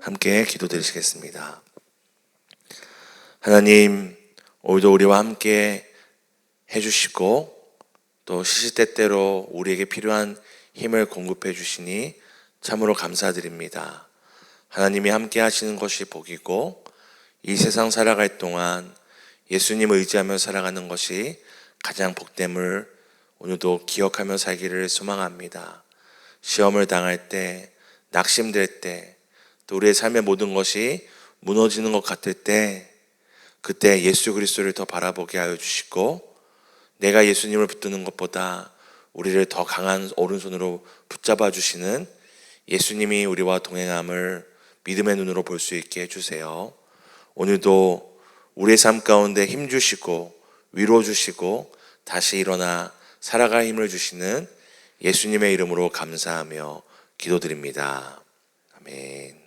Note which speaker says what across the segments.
Speaker 1: 함께 기도드리시겠습니다. 하나님, 오늘도 우리와 함께 해주시고 또 시시때때로 우리에게 필요한 힘을 공급해 주시니 참으로 감사드립니다. 하나님이 함께 하시는 것이 복이고 이 세상 살아갈 동안 예수님 의지하며 살아가는 것이 가장 복됨을 오늘도 기억하며 살기를 소망합니다. 시험을 당할 때, 낙심될 때, 또 우리의 삶의 모든 것이 무너지는 것 같을 때, 그때 예수 그리스도를 더 바라보게 하여 주시고 내가 예수님을 붙드는 것보다 우리를 더 강한 오른손으로 붙잡아 주시는 예수님이 우리와 동행함을 믿음의 눈으로 볼 수 있게 해주세요. 오늘도 우리의 삶 가운데 힘 주시고 위로 주시고 다시 일어나 살아갈 힘을 주시는 예수님의 이름으로 감사하며 기도드립니다. 아멘.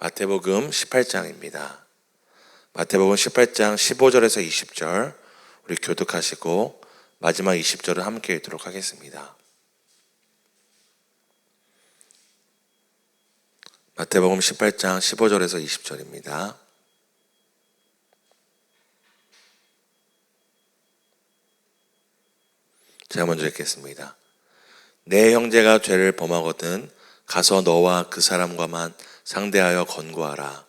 Speaker 1: 마태복음 18장입니다. 마태복음 18장 15절에서 20절 우리 교독하시고 마지막 20절을 함께 읽도록 하겠습니다. 마태복음 18장 15절에서 20절입니다. 제가 먼저 읽겠습니다. 내 형제가 죄를 범하거든 가서 너와 그 사람과만 상대하여 권고하라.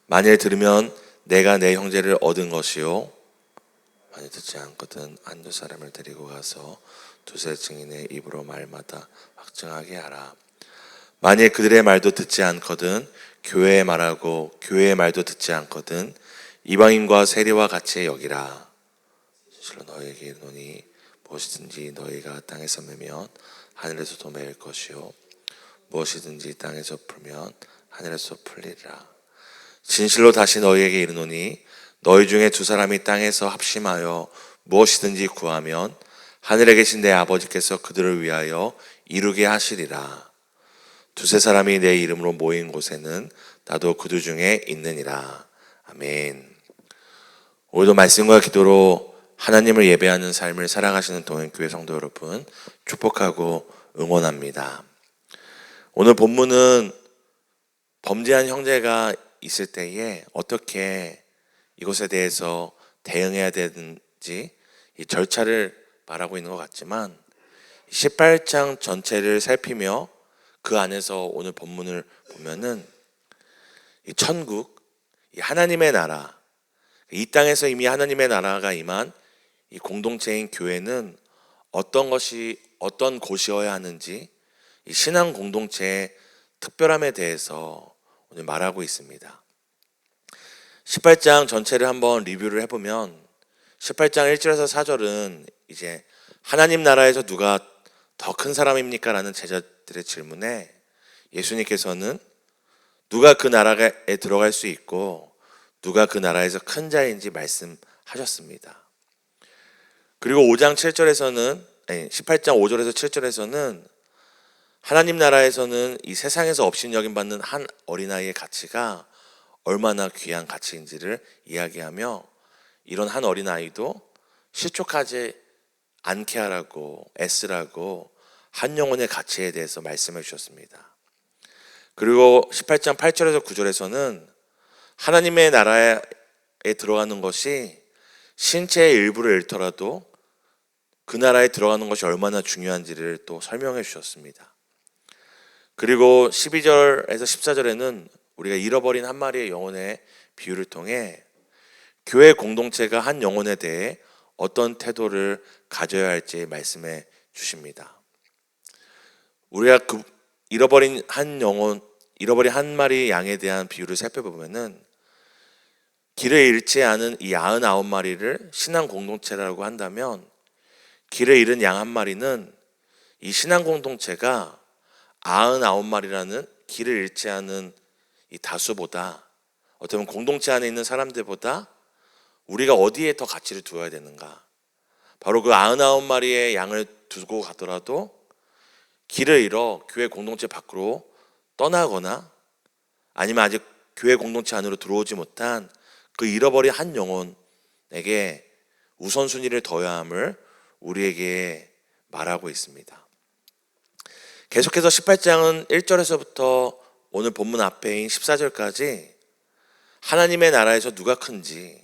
Speaker 1: 만일 들으면 내가 내 형제를 얻은 것이요, 만일 듣지 않거든 한두 사람을 데리고 가서 두세 증인의 입으로 말마다 확증하게 하라. 만일 그들의 말도 듣지 않거든 교회의 말하고 교회의 말도 듣지 않거든 이방인과 세리와 같이 여기라. 실로 너희에게 이르노니 무엇이든지 너희가 땅에서 매면 하늘에서도 매일 것이요 무엇이든지 땅에서 풀면 하늘에서 풀리리라. 진실로 다시 너희에게 이르노니 너희 중에 두 사람이 땅에서 합심하여 무엇이든지 구하면 하늘에 계신 내 아버지께서 그들을 위하여 이루게 하시리라. 두세 사람이 내 이름으로 모인 곳에는 나도 그들 중에 있느니라. 아멘. 오늘도 말씀과 기도로 하나님을 예배하는 삶을 살아가시는 동행교회 성도 여러분 축복하고 응원합니다. 오늘 본문은 범죄한 형제가 있을 때에 어떻게 이것에 대해서 대응해야 되는지 이 절차를 말하고 있는 것 같지만 18장 전체를 살피며 그 안에서 오늘 본문을 보면은 이 천국, 이 하나님의 나라, 이 땅에서 이미 하나님의 나라가 임한 이 공동체인 교회는 어떤 곳이어야 하는지 이 신앙 공동체의 특별함에 대해서 오늘 말하고 있습니다. 18장 전체를 한번 리뷰를 해보면 18장 1절에서 4절은 이제 하나님 나라에서 누가 더 큰 사람입니까? 라는 제자들의 질문에 예수님께서는 누가 그 나라에 들어갈 수 있고 누가 그 나라에서 큰 자인지 말씀하셨습니다. 그리고 18장 5절에서 7절에서는 하나님 나라에서는 이 세상에서 업신여김 받는 한 어린아이의 가치가 얼마나 귀한 가치인지를 이야기하며 이런 한 어린아이도 실족하지 않게 하라고 애쓰라고 한 영혼의 가치에 대해서 말씀해 주셨습니다. 그리고 18장 8절에서 9절에서는 하나님의 나라에 들어가는 것이 신체의 일부를 잃더라도 그 나라에 들어가는 것이 얼마나 중요한지를 또 설명해 주셨습니다. 그리고 12절에서 14절에는 우리가 잃어버린 한 마리의 영혼의 비유를 통해 교회 공동체가 한 영혼에 대해 어떤 태도를 가져야 할지 말씀해 주십니다. 우리가 그 잃어버린 한 마리 양에 대한 비유를 살펴보면은 길을 잃지 않은 이 99마리를 신앙 공동체라고 한다면 길을 잃은 양 한 마리는 이 신앙 공동체가 99마리라는 길을 잃지 않은 이 다수보다 어떻게 보면 공동체 안에 있는 사람들보다 우리가 어디에 더 가치를 두어야 되는가? 바로 그 99마리의 양을 두고 가더라도 길을 잃어 교회 공동체 밖으로 떠나거나 아니면 아직 교회 공동체 안으로 들어오지 못한 그 잃어버린 한 영혼에게 우선순위를 둬야 함을 우리에게 말하고 있습니다. 계속해서 18장은 1절에서부터 오늘 본문 앞에인 14절까지 하나님의 나라에서 누가 큰지,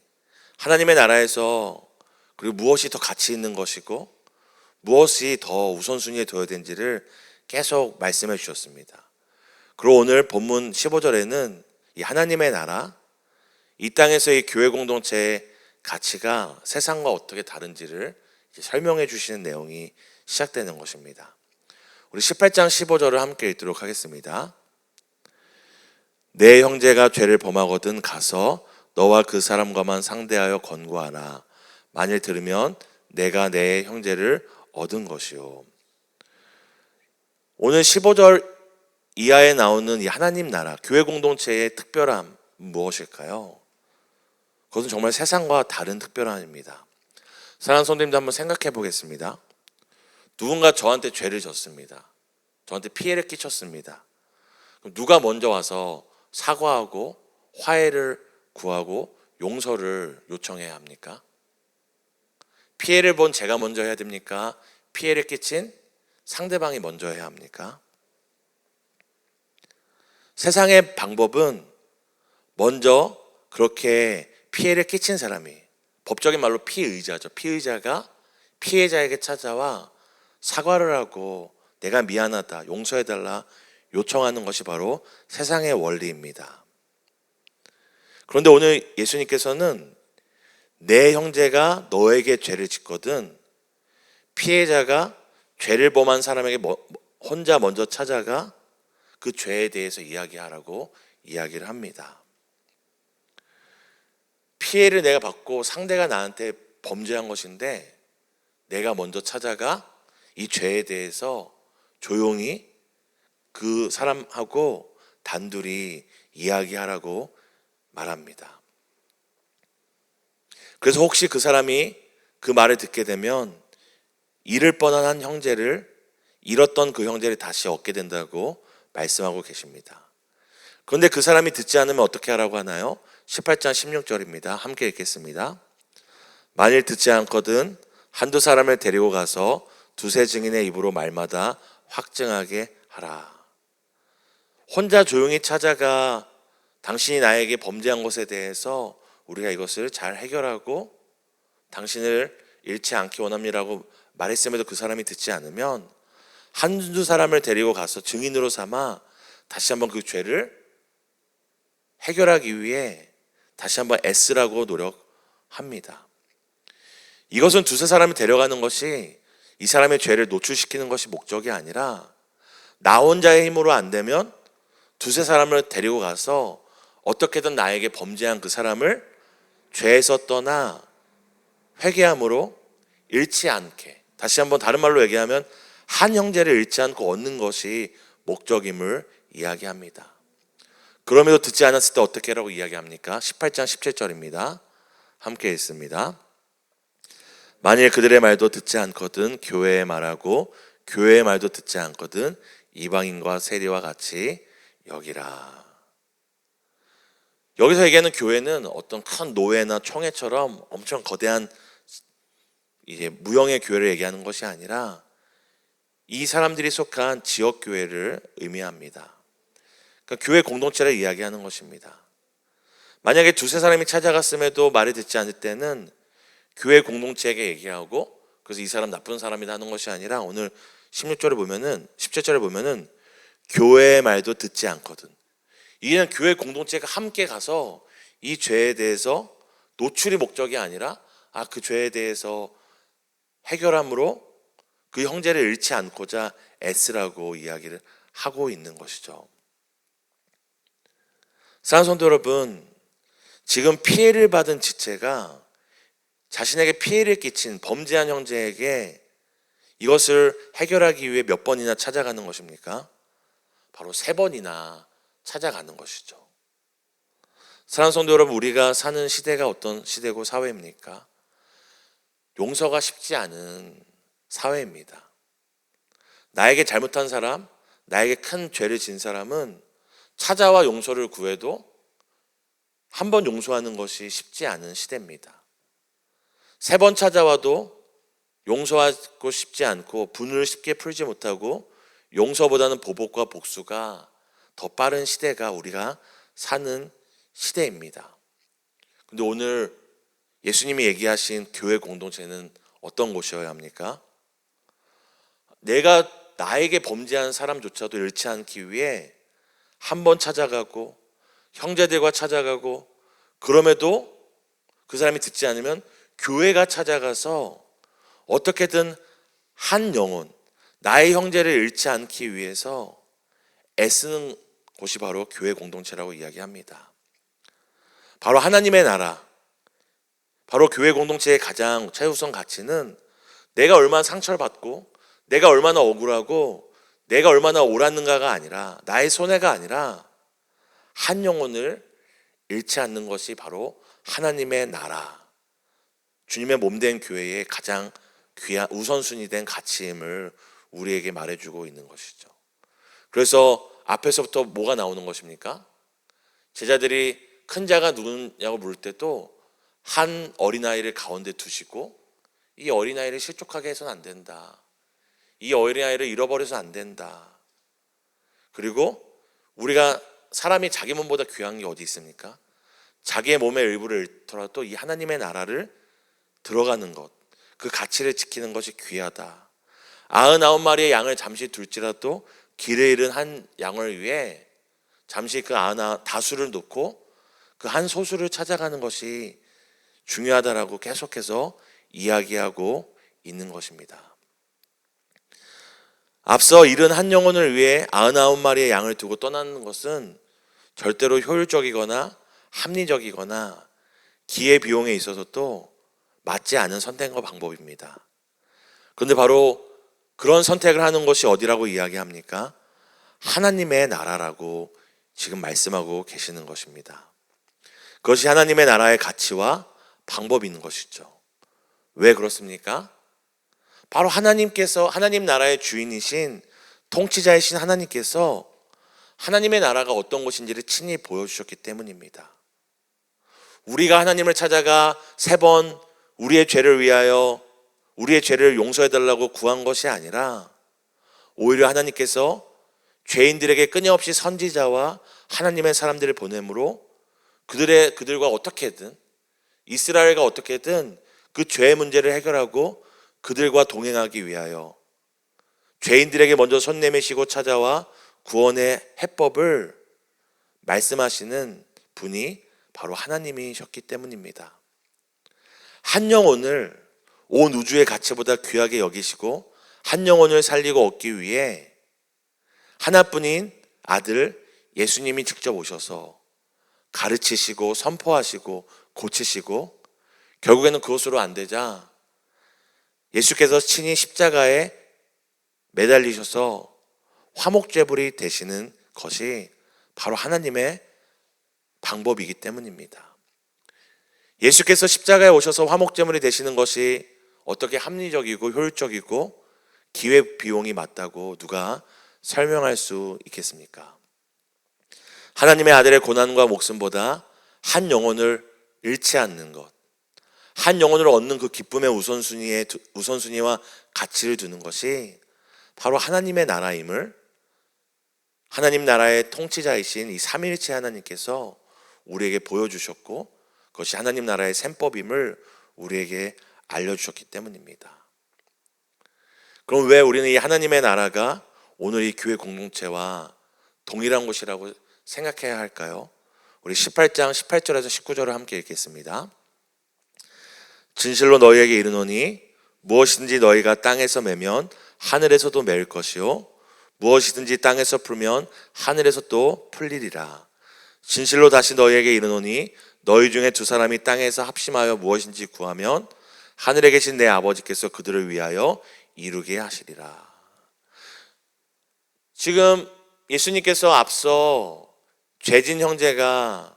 Speaker 1: 하나님의 나라에서 그리고 무엇이 더 가치 있는 것이고 무엇이 더 우선순위에 둬야 되는지를 계속 말씀해 주셨습니다. 그리고 오늘 본문 15절에는 이 하나님의 나라, 이 땅에서의 교회 공동체의 가치가 세상과 어떻게 다른지를 설명해 주시는 내용이 시작되는 것입니다. 우리 18장 15절을 함께 읽도록 하겠습니다. 내 형제가 죄를 범하거든 가서 너와 그 사람과만 상대하여 권고하라. 만일 들으면 내가 내 형제를 얻은 것이요. 오늘 15절 이하에 나오는 이 하나님 나라, 교회 공동체의 특별함 무엇일까요? 그것은 정말 세상과 다른 특별함입니다. 사랑하는 성도님들 한번 생각해 보겠습니다. 누군가 저한테 죄를 졌습니다. 저한테 피해를 끼쳤습니다. 그럼 누가 먼저 와서 사과하고 화해를 구하고 용서를 요청해야 합니까? 피해를 본 제가 먼저 해야 됩니까? 피해를 끼친 상대방이 먼저 해야 합니까? 세상의 방법은 먼저 그렇게 피해를 끼친 사람이, 법적인 말로 피의자죠. 피의자가 피해자에게 찾아와 사과를 하고 내가 미안하다, 용서해달라 요청하는 것이 바로 세상의 원리입니다. 그런데 오늘 예수님께서는 내 형제가 너에게 죄를 짓거든 피해자가 죄를 범한 사람에게 혼자 먼저 찾아가 그 죄에 대해서 이야기하라고 이야기를 합니다. 피해를 내가 받고 상대가 나한테 범죄한 것인데 내가 먼저 찾아가 이 죄에 대해서 조용히 그 사람하고 단둘이 이야기하라고 말합니다. 그래서 혹시 그 사람이 그 말을 듣게 되면 잃을 뻔한 한 형제를, 잃었던 그 형제를 다시 얻게 된다고 말씀하고 계십니다. 그런데 그 사람이 듣지 않으면 어떻게 하라고 하나요? 18장 16절입니다. 함께 읽겠습니다. 만일 듣지 않거든 한두 사람을 데리고 가서 두세 증인의 입으로 말마다 확증하게 하라. 혼자 조용히 찾아가 당신이 나에게 범죄한 것에 대해서 우리가 이것을 잘 해결하고 당신을 잃지 않기 원합니다라고 말했음에도 그 사람이 듣지 않으면 한두 사람을 데리고 가서 증인으로 삼아 다시 한번 그 죄를 해결하기 위해 다시 한번 애쓰라고 노력합니다. 이것은 두세 사람을 데려가는 것이 이 사람의 죄를 노출시키는 것이 목적이 아니라 나 혼자의 힘으로 안 되면 두세 사람을 데리고 가서 어떻게든 나에게 범죄한 그 사람을 죄에서 떠나 회개함으로 잃지 않게, 다시 한번 다른 말로 얘기하면 한 형제를 잃지 않고 얻는 것이 목적임을 이야기합니다. 그럼에도 듣지 않았을 때 어떻게 하라고 이야기합니까? 18장 17절입니다. 함께 읽습니다. 만일 그들의 말도 듣지 않거든 교회의 말하고 교회의 말도 듣지 않거든 이방인과 세리와 같이 여기라. 여기서 얘기하는 교회는 어떤 큰 노회나 총회처럼 엄청 거대한 이제 무형의 교회를 얘기하는 것이 아니라 이 사람들이 속한 지역 교회를 의미합니다. 그러니까 교회 공동체를 이야기하는 것입니다. 만약에 두세 사람이 찾아갔음에도 말을 듣지 않을 때는 교회 공동체에게 얘기하고 그래서 이 사람 나쁜 사람이다 하는 것이 아니라 오늘 16절에 보면은 17절에 보면은 교회의 말도 듣지 않거든. 이는 교회 공동체가 함께 가서 이 죄에 대해서 노출이 목적이 아니라 그 죄에 대해서 해결함으로 그 형제를 잃지 않고자 애쓰라고 이야기를 하고 있는 것이죠. 사랑하는 성도 여러분, 지금 피해를 받은 지체가 자신에게 피해를 끼친 범죄한 형제에게 이것을 해결하기 위해 몇 번이나 찾아가는 것입니까? 바로 3번이나 찾아가는 것이죠. 사랑하는 성도 여러분, 우리가 사는 시대가 어떤 시대고 사회입니까? 용서가 쉽지 않은 사회입니다. 나에게 잘못한 사람, 나에게 큰 죄를 진 사람은 찾아와 용서를 구해도 한 번 용서하는 것이 쉽지 않은 시대입니다. 3번 찾아와도 용서하고 싶지 않고 분을 쉽게 풀지 못하고 용서보다는 보복과 복수가 더 빠른 시대가 우리가 사는 시대입니다. 근데 오늘 예수님이 얘기하신 교회 공동체는 어떤 곳이어야 합니까? 내가 나에게 범죄한 사람조차도 잃지 않기 위해 한 번 찾아가고 형제들과 찾아가고, 그럼에도 그 사람이 듣지 않으면 교회가 찾아가서 어떻게든 한 영혼, 나의 형제를 잃지 않기 위해서 애쓰는 곳이 바로 교회 공동체라고 이야기합니다. 바로 하나님의 나라, 바로 교회 공동체의 가장 최우선 가치는 내가 얼마나 상처를 받고 내가 얼마나 억울하고 내가 얼마나 옳았는가가 아니라, 나의 손해가 아니라 한 영혼을 잃지 않는 것이 바로 하나님의 나라, 주님의 몸된 교회의 가장 귀한 우선순위 된 가치임을 우리에게 말해주고 있는 것이죠. 그래서 앞에서부터 뭐가 나오는 것입니까? 제자들이 큰 자가 누구냐고 물을 때도 한 어린아이를 가운데 두시고, 이 어린아이를 실족하게 해서는 안 된다, 이 어린아이를 잃어버려서 안 된다. 그리고 우리가 사람이 자기 몸보다 귀한 게 어디 있습니까? 자기의 몸의 일부를 잃더라도 이 하나님의 나라를 들어가는 것, 그 가치를 지키는 것이 귀하다. 99마리의 양을 잠시 둘지라도 길에 잃은 한 양을 위해 잠시 그 다수를 놓고 그 한 소수를 찾아가는 것이 중요하다라고 계속해서 이야기하고 있는 것입니다. 앞서 잃은 한 영혼을 위해 99마리의 양을 두고 떠나는 것은 절대로 효율적이거나 합리적이거나 기회비용에 있어서도 맞지 않은 선택과 방법입니다. 그런데 바로 그런 선택을 하는 것이 어디라고 이야기합니까? 하나님의 나라라고 지금 말씀하고 계시는 것입니다. 그것이 하나님의 나라의 가치와 방법인 것이죠. 왜 그렇습니까? 바로 하나님께서, 하나님 나라의 주인이신 통치자이신 하나님께서 하나님의 나라가 어떤 것인지를 친히 보여주셨기 때문입니다. 우리가 하나님을 찾아가 3번 우리의 죄를 위하여 우리의 죄를 용서해달라고 구한 것이 아니라, 오히려 하나님께서 죄인들에게 끊임없이 선지자와 하나님의 사람들을 보내므로 그들과 어떻게든, 이스라엘과 어떻게든 그 죄의 문제를 해결하고 그들과 동행하기 위하여 죄인들에게 먼저 손 내미시고 찾아와 구원의 해법을 말씀하시는 분이 바로 하나님이셨기 때문입니다. 한 영혼을 온 우주의 가치보다 귀하게 여기시고 한 영혼을 살리고 얻기 위해 하나뿐인 아들 예수님이 직접 오셔서 가르치시고 선포하시고 고치시고, 결국에는 그것으로 안 되자 예수께서 친히 십자가에 매달리셔서 화목제물이 되시는 것이 바로 하나님의 방법이기 때문입니다. 예수께서 십자가에 오셔서 화목제물이 되시는 것이 어떻게 합리적이고 효율적이고 기회비용이 맞다고 누가 설명할 수 있겠습니까? 하나님의 아들의 고난과 목숨보다 한 영혼을 잃지 않는 것, 한 영혼을 얻는 그 기쁨의 우선순위와 가치를 두는 것이 바로 하나님의 나라임을, 하나님 나라의 통치자이신 이 삼위일체 하나님께서 우리에게 보여주셨고, 그것이 하나님 나라의 셈법임을 우리에게 알려주셨기 때문입니다. 그럼 왜 우리는 이 하나님의 나라가 오늘 이 교회 공동체와 동일한 것이라고 생각해야 할까요? 우리 18장 18절에서 19절을 함께 읽겠습니다. 진실로 너희에게 이르노니 무엇이든지 너희가 땅에서 매면 하늘에서도 매일 것이요 무엇이든지 땅에서 풀면 하늘에서 또 풀리리라. 진실로 다시 너희에게 이르노니 너희 중에 2사람이 땅에서 합심하여 무엇인지 구하면 하늘에 계신 내 아버지께서 그들을 위하여 이루게 하시리라. 지금 예수님께서 앞서 죄진 형제가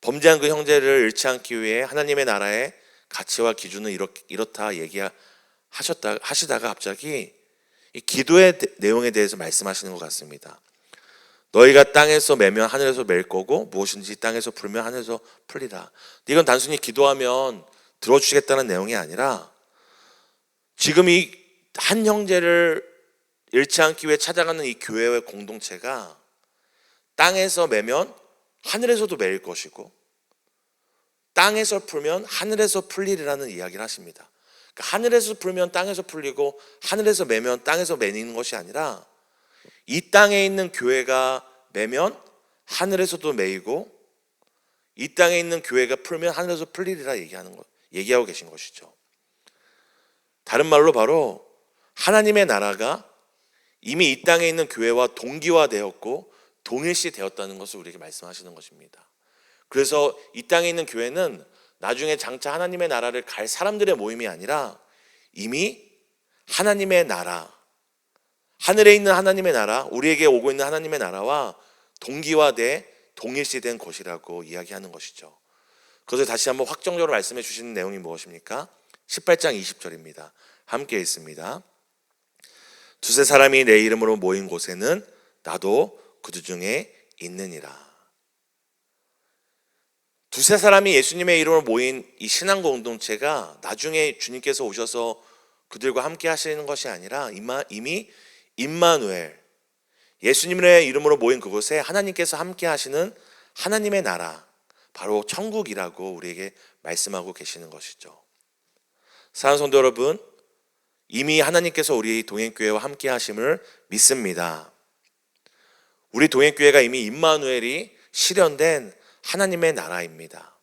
Speaker 1: 범죄한 그 형제를 잃지 않기 위해 하나님의 나라의 가치와 기준은 이렇다 하시다가 갑자기 이 기도의 내용에 대해서 말씀하시는 것 같습니다. 너희가 땅에서 매면 하늘에서 맬 거고 무엇인지 땅에서 풀면 하늘에서 풀리라. 이건 단순히 기도하면 들어주시겠다는 내용이 아니라, 지금 이 한 형제를 잃지 않기 위해 찾아가는 이 교회의 공동체가 땅에서 매면 하늘에서도 매일 것이고 땅에서 풀면 하늘에서 풀리리라는 이야기를 하십니다. 그러니까 하늘에서 풀면 땅에서 풀리고 하늘에서 매면 땅에서 매는 것이 아니라 이 땅에 있는 교회가 매면 하늘에서도 매이고 이 땅에 있는 교회가 풀면 하늘에서 풀리리라 얘기하고 계신 것이죠. 다른 말로 바로 하나님의 나라가 이미 이 땅에 있는 교회와 동기화되었고 동일시 되었다는 것을 우리에게 말씀하시는 것입니다. 그래서 이 땅에 있는 교회는 나중에 장차 하나님의 나라를 갈 사람들의 모임이 아니라 이미 하나님의 나라, 하늘에 있는 하나님의 나라, 우리에게 오고 있는 하나님의 나라와 동기화돼 동일시된 곳이라고 이야기하는 것이죠. 그것을 다시 한번 확정적으로 말씀해 주시는 내용이 무엇입니까? 18장 20절입니다. 함께 읽습니다. 두세 사람이 내 이름으로 모인 곳에는 나도 그들 중에 있느니라. 두세 사람이 예수님의 이름으로 모인 이 신앙 공동체가 나중에 주님께서 오셔서 그들과 함께 하시는 것이 아니라 이미 임마누엘, 예수님의 이름으로 모인 그곳에 하나님께서 함께 하시는 하나님의 나라, 바로 천국이라고 우리에게 말씀하고 계시는 것이죠. 사랑하는 성도 여러분, 이미 하나님께서 우리 동행교회와 함께 하심을 믿습니다. 우리 동행교회가 이미 임마누엘이 실현된 하나님의 나라입니다.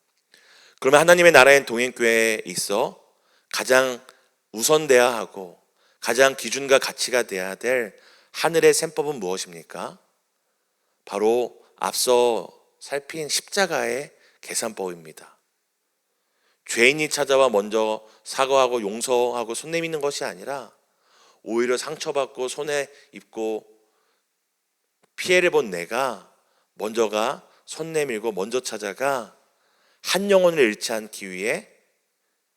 Speaker 1: 그러면 하나님의 나라인 동행교회에 있어 가장 우선돼야 하고 가장 기준과 가치가 돼야 될 하늘의 셈법은 무엇입니까? 바로 앞서 살핀 십자가의 계산법입니다. 죄인이 찾아와 먼저 사과하고 용서하고 손 내미는 것이 아니라 오히려 상처받고 손에 입고 피해를 본 내가 먼저가 손 내밀고 먼저 찾아가 한 영혼을 잃지 않기 위해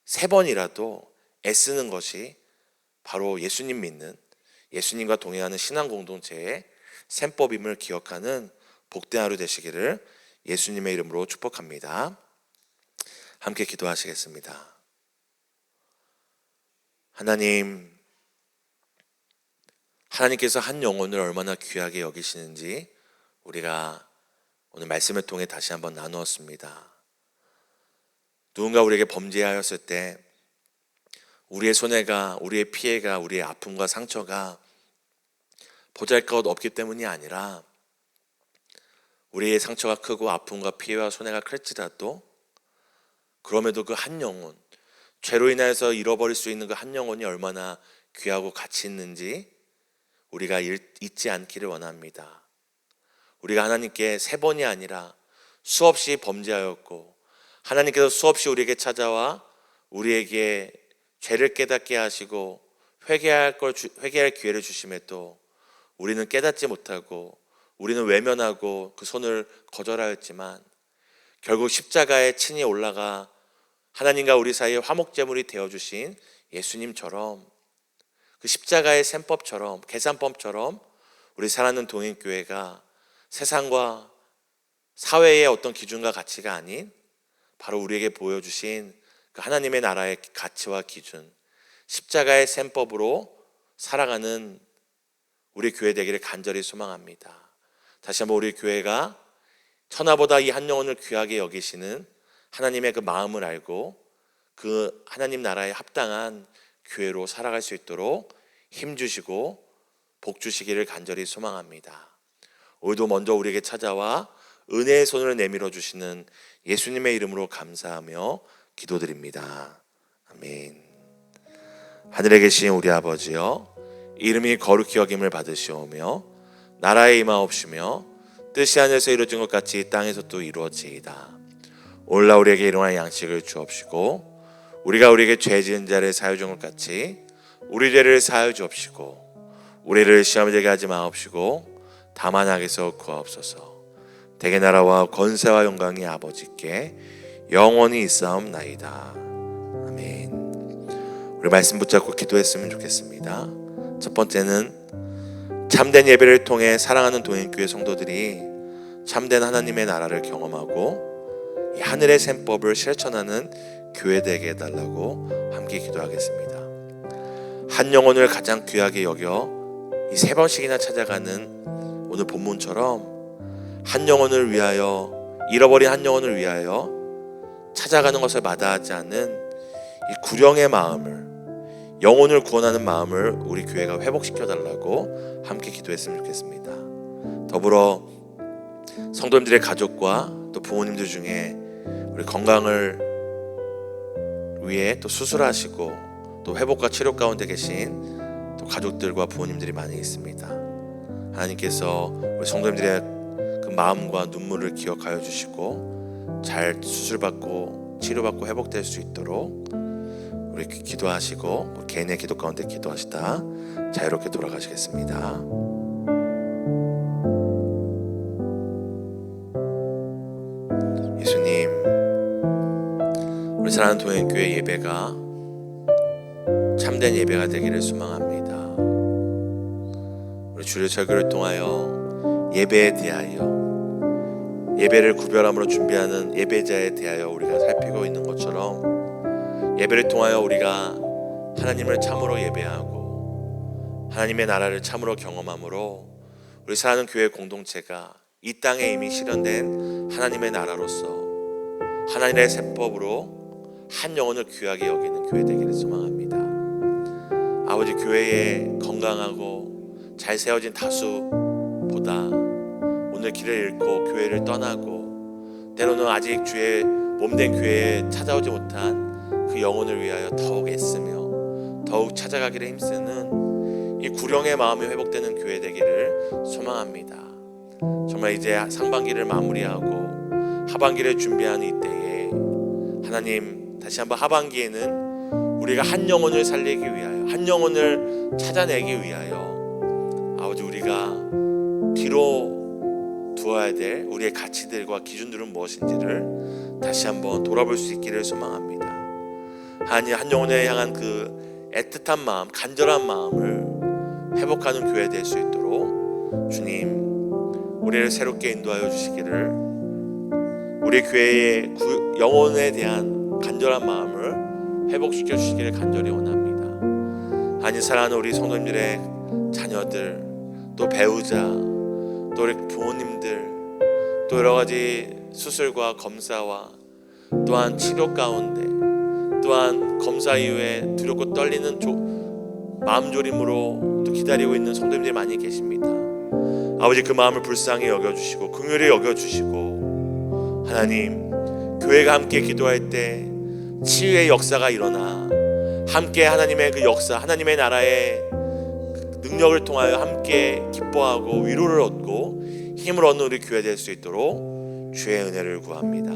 Speaker 1: 3번이라도 애쓰는 것이 바로 예수님 믿는, 예수님과 동행하는 신앙 공동체의 셈법임을 기억하는 복된 하루 되시기를 예수님의 이름으로 축복합니다. 함께 기도하시겠습니다. 하나님께서 한 영혼을 얼마나 귀하게 여기시는지 우리가 오늘 말씀을 통해 다시 한번 나누었습니다. 누군가 우리에게 범죄하였을 때 우리의 손해가, 우리의 피해가, 우리의 아픔과 상처가 보잘것 없기 때문이 아니라 우리의 상처가 크고 아픔과 피해와 손해가 클지라도 그럼에도 그 한 영혼, 죄로 인하여서 잃어버릴 수 있는 그 한 영혼이 얼마나 귀하고 가치 있는지 우리가 잊지 않기를 원합니다. 우리가 하나님께 3번이 아니라 수없이 범죄하였고 하나님께서 수없이 우리에게 찾아와 우리에게 죄를 깨닫게 하시고 회개할 기회를 주심에도 우리는 깨닫지 못하고 우리는 외면하고 그 손을 거절하였지만 결국 십자가에 친히 올라가 하나님과 우리 사이에 화목제물이 되어주신 예수님처럼 그 십자가의 셈법처럼 계산법처럼 우리 사랑하는 동행교회가 세상과 사회의 어떤 기준과 가치가 아닌 바로 우리에게 보여주신 그 하나님의 나라의 가치와 기준, 십자가의 셈법으로 살아가는 우리 교회 되기를 간절히 소망합니다. 다시 한번 우리 교회가 천하보다 이 한 영혼을 귀하게 여기시는 하나님의 그 마음을 알고 그 하나님 나라에 합당한 교회로 살아갈 수 있도록 힘주시고 복 주시기를 간절히 소망합니다. 오늘도 먼저 우리에게 찾아와 은혜의 손을 내밀어 주시는 예수님의 이름으로 감사하며 기도드립니다. 아멘. 하늘에 계신 우리 아버지여, 이름이 거룩히 여김을 받으시오며 나라에 임하옵시며 뜻이 하늘에서 이루어진 것 같이 땅에서 또 이루어지이다. 오늘날 우리에게 일용할 양식을 주옵시고 우리가 우리에게 죄 지은 자를 사하여 준 것 같이 우리 죄를 사하여 주옵시고 우리를 시험에 들게 하지 마옵시고 다만 악에서 구하옵소서. 대개 나라와 권세와 영광이 아버지께 영원히 있사옵나이다. 아멘. 우리 말씀 붙잡고 기도했으면 좋겠습니다. 첫 번째는 참된 예배를 통해 사랑하는 동행교회 성도들이 참된 하나님의 나라를 경험하고 이 하늘의 셈법을 실천하는 교회 되게 해달라고 함께 기도하겠습니다. 한 영혼을 가장 귀하게 여겨 이 3번씩이나 찾아가는 오늘 본문처럼 한 영혼을 위하여, 잃어버린 한 영혼을 위하여 찾아가는 것을 마다하지 않는 이 구령의 마음을, 영혼을 구원하는 마음을 우리 교회가 회복시켜 달라고 함께 기도했으면 좋겠습니다. 더불어 성도님들의 가족과 또 부모님들 중에 우리 건강을 위해 또 수술하시고 또 회복과 치료 가운데 계신 또 가족들과 부모님들이 많이 있습니다. 하나님께서 우리 성도님들의 그 마음과 눈물을 기억하여 주시고 잘 수술받고 치료받고 회복될 수 있도록 우리 기도하시고 개인의 기도 가운데 기도하시다 자유롭게 돌아가시겠습니다. 예수님, 우리 사랑하는 동행교회 예배가 참된 예배가 되기를 소망합니다. 우리 주일 설교를 통하여 예배에 대하여, 예배를 구별함으로 준비하는 예배자에 대하여 우리가 살피고 있는 것처럼 예배를 통하여 우리가 하나님을 참으로 예배하고 하나님의 나라를 참으로 경험함으로 우리 사랑하는 교회 공동체가 이 땅에 이미 실현된 하나님의 나라로서 하나님의 세법으로 한 영혼을 귀하게 여기는 교회 되기를 소망합니다. 아버지, 교회에 건강하고 잘 세워진 다수보다 오늘 길을 잃고 교회를 떠나고 때로는 아직 주의 몸된 교회에 찾아오지 못한 그 영혼을 위하여 더욱 애쓰며 더욱 찾아가기를 힘쓰는 이 구령의 마음이 회복되는 교회 되기를 소망합니다. 정말 이제 상반기를 마무리하고 하반기를 준비하는 이때에 하나님, 다시 한번 하반기에는 우리가 한 영혼을 살리기 위하여, 한 영혼을 찾아내기 위하여 아버지, 우리가 뒤로 두어야 될 우리의 가치들과 기준들은 무엇인지를 다시 한번 돌아볼 수 있기를 소망합니다. 하나님, 한 영혼에 향한 그 애틋한 마음, 간절한 마음을 회복하는 교회 될 수 있도록 주님, 우리를 새롭게 인도하여 주시기를, 우리 교회의 영혼에 대한 간절한 마음을 회복시켜 주시기를 간절히 원합니다. 하나님, 사랑하는 우리 성도님들의 자녀들, 또 배우자, 또 우리 부모님들, 또 여러 가지 수술과 검사와 또한 치료 가운데, 또한 검사 이후에 두렵고 떨리는 마음조림으로 또 기다리고 있는 성도님들이 많이 계십니다. 아버지, 그 마음을 불쌍히 여겨주시고 긍휼히 여겨주시고 하나님, 교회가 함께 기도할 때 치유의 역사가 일어나 함께 하나님의 그 역사, 하나님의 나라의 능력을 통하여 함께 기뻐하고 위로를 얻고 힘을 얻는 우리 교회 될 수 있도록 주의 은혜를 구합니다.